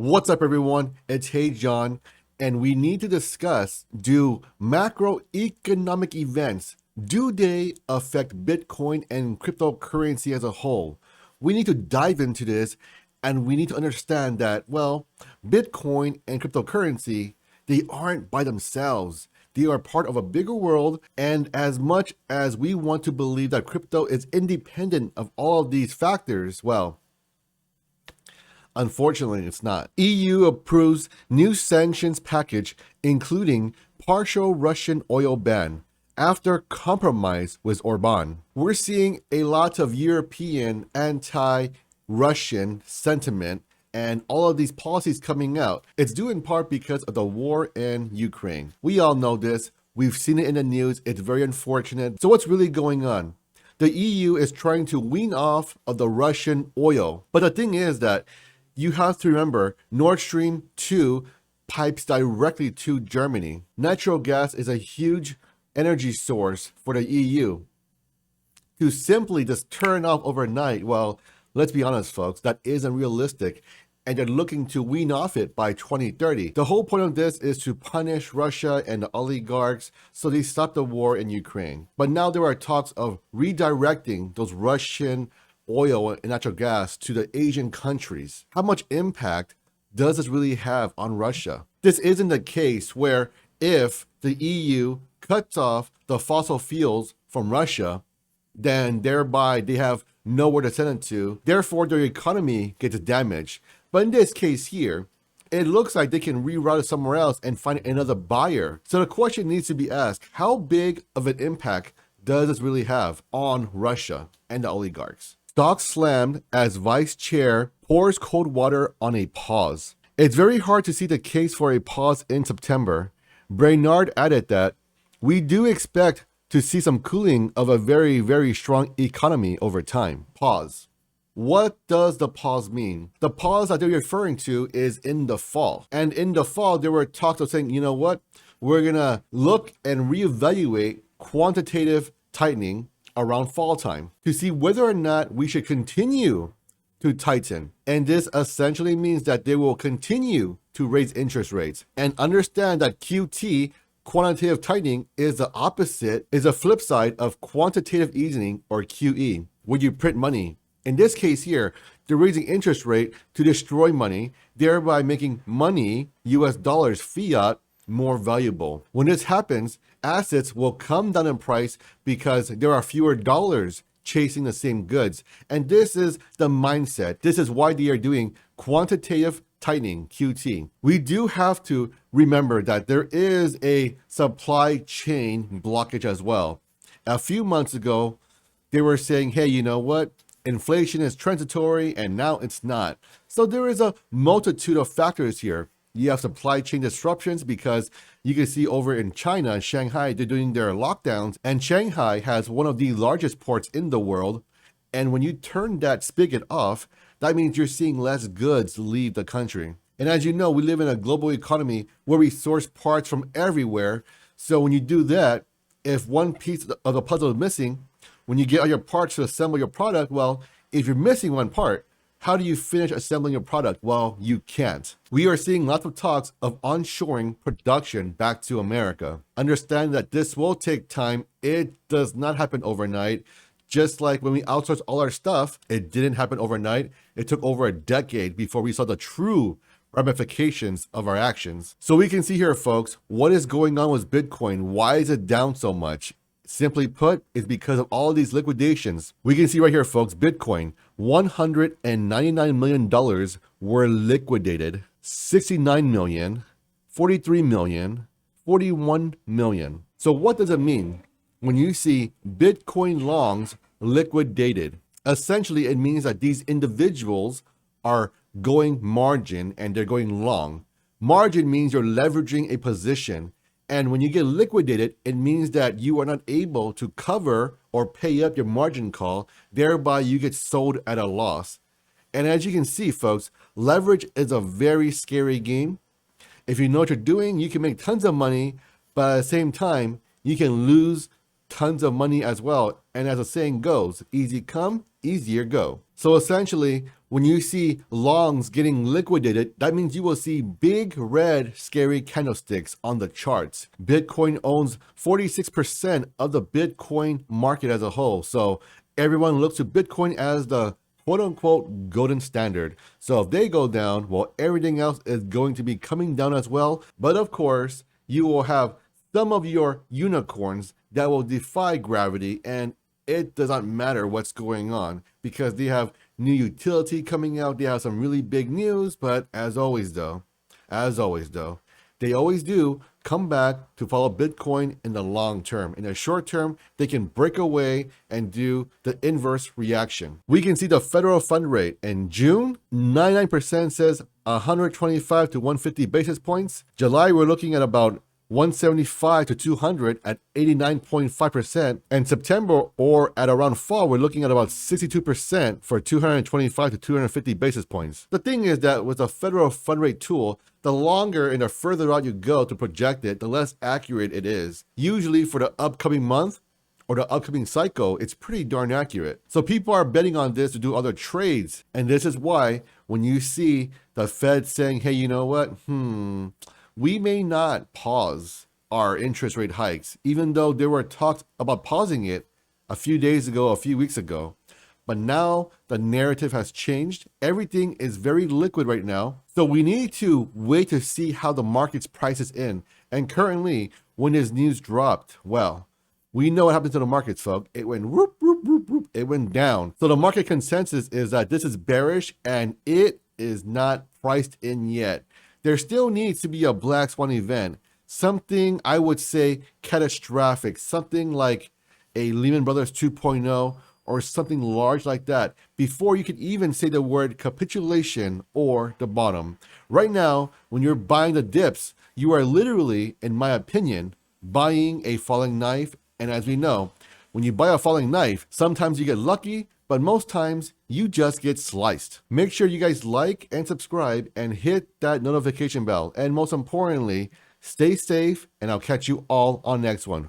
What's up, everyone? It's Hey John, and we need to discuss, do macroeconomic events, do they affect Bitcoin and cryptocurrency as a whole? We need to dive into this, and we need to understand that, well, Bitcoin and cryptocurrency, they aren't by themselves. They are part of a bigger world, and as much as we want to believe that crypto is independent of all of these factors, well, unfortunately, it's not. EU approves new sanctions package, including partial Russian oil ban after compromise with Orban. We're seeing a lot of European anti-Russian sentiment and all of these policies coming out. It's due in part because of the war in Ukraine. We all know this. We've seen it in the news. It's very unfortunate. So what's really going on? The EU is trying to wean off of the Russian oil. But the thing is that you have to remember, Nord Stream 2 pipes directly to Germany. Natural gas is a huge energy source for the EU. To simply just turn off overnight, well, let's be honest, folks, that isn't realistic. And they're looking to wean off it by 2030. The whole point of this is to punish Russia and the oligarchs so they stop the war in Ukraine. But now there are talks of redirecting those Russian oil and natural gas to the Asian countries. How much impact does this really have on Russia? This isn't the case where if the EU cuts off the fossil fuels from Russia, then thereby they have nowhere to send it to. Therefore, their economy gets damaged. But in this case here, it looks like they can reroute it somewhere else and find another buyer. So the question needs to be asked, how big of an impact does this really have on Russia and the oligarchs? Stock slammed as vice chair pours cold water on a pause. It's very hard to see the case for a pause in September. Brainard added that we do expect to see some cooling of a very, very strong economy over time. Pause. What does the pause mean? The pause that they're referring to is in the fall. And in the fall, there were talks of saying, you know what? We're gonna look and reevaluate quantitative tightening around fall time to see whether or not we should continue to tighten. And this essentially means that they will continue to raise interest rates. And understand that QT, quantitative tightening, is the opposite, is a flip side of quantitative easing, or QE, where you print money. In this case here, they're raising interest rate to destroy money, thereby making money, US dollars, fiat, more valuable. When this happens, assets will come down in price because there are fewer dollars chasing the same goods. And this is the mindset. This is why they are doing quantitative tightening, QT. We do have to remember that there is a supply chain blockage as well. A few months ago, they were saying, hey, you know what? Inflation is transitory, and now it's not. So there is a multitude of factors here. You have supply chain disruptions because you can see over in China and Shanghai, they're doing their lockdowns, and Shanghai has one of the largest ports in the world. And when you turn that spigot off, that means you're seeing less goods leave the country. And as you know, we live in a global economy where we source parts from everywhere. So when you do that, if one piece of the puzzle is missing, when you get all your parts to assemble your product, well, if you're missing one part, how do you finish assembling your product? Well, you can't. We are seeing lots of talks of onshoring production back to America. Understand that this will take time. It does not happen overnight. Just like when we outsourced all our stuff, it didn't happen overnight. It took over a decade before we saw the true ramifications of our actions. So we can see here, folks, what is going on with Bitcoin? Why is it down so much? Simply put, it's because of all of these liquidations. We can see right here, folks, Bitcoin, $199 million were liquidated, 69 million, 43 million, 41 million. So what does it mean when you see Bitcoin longs liquidated? Essentially, it means that these individuals are going margin and they're going long. Margin means you're leveraging a position. And when you get liquidated, it means that you are not able to cover or pay up your margin call, thereby you get sold at a loss. And as you can see, folks, leverage is a very scary game. If you know what you're doing, you can make tons of money, but at the same time, you can lose tons of money as well. And as the saying goes, easy come, easier go. So essentially, when you see longs getting liquidated, that means you will see big red scary candlesticks on the charts. Bitcoin owns 46% of the Bitcoin market as a whole. So everyone looks to Bitcoin as the quote unquote golden standard. So if they go down, well, everything else is going to be coming down as well. But of course, you will have some of your unicorns that will defy gravity, and it does not matter what's going on because they have new utility coming out. They have some really big news, but as always though, they always do come back to follow Bitcoin in the long term. In the short term, they can break away and do the inverse reaction. We can see the federal fund rate in June, 99% says 125 to 150 basis points. July, we're looking at about 175 to 200 at 89.5%, and September or at around fall, we're looking at about 62% for 225 to 250 basis points. The thing is that with a federal fund rate tool, the longer and the further out you go to project it, the less accurate it is. Usually for the upcoming month or the upcoming cycle, it's pretty darn accurate. So people are betting on this to do other trades. And this is why when you see the Fed saying, hey, you know what? We may not pause our interest rate hikes, even though there were talks about pausing it a few days ago, a few weeks ago. But now the narrative has changed. Everything is very liquid right now. So we need to wait to see how the market's prices in. And currently, when this news dropped, well, we know what happened to the markets, folks. It went whoop, whoop, whoop, whoop. It went down. So the market consensus is that this is bearish and it is not priced in yet. There still needs to be a black swan event, something I would say catastrophic, something like a Lehman Brothers 2.0 or something large like that before you could even say the word capitulation or the bottom. Right now, when you're buying the dips, you are literally, in my opinion, buying a falling knife. And as we know, when you buy a falling knife, sometimes you get lucky, but most times you just get sliced. Make sure you guys like and subscribe and hit that notification bell. And most importantly, stay safe, and I'll catch you all on next one.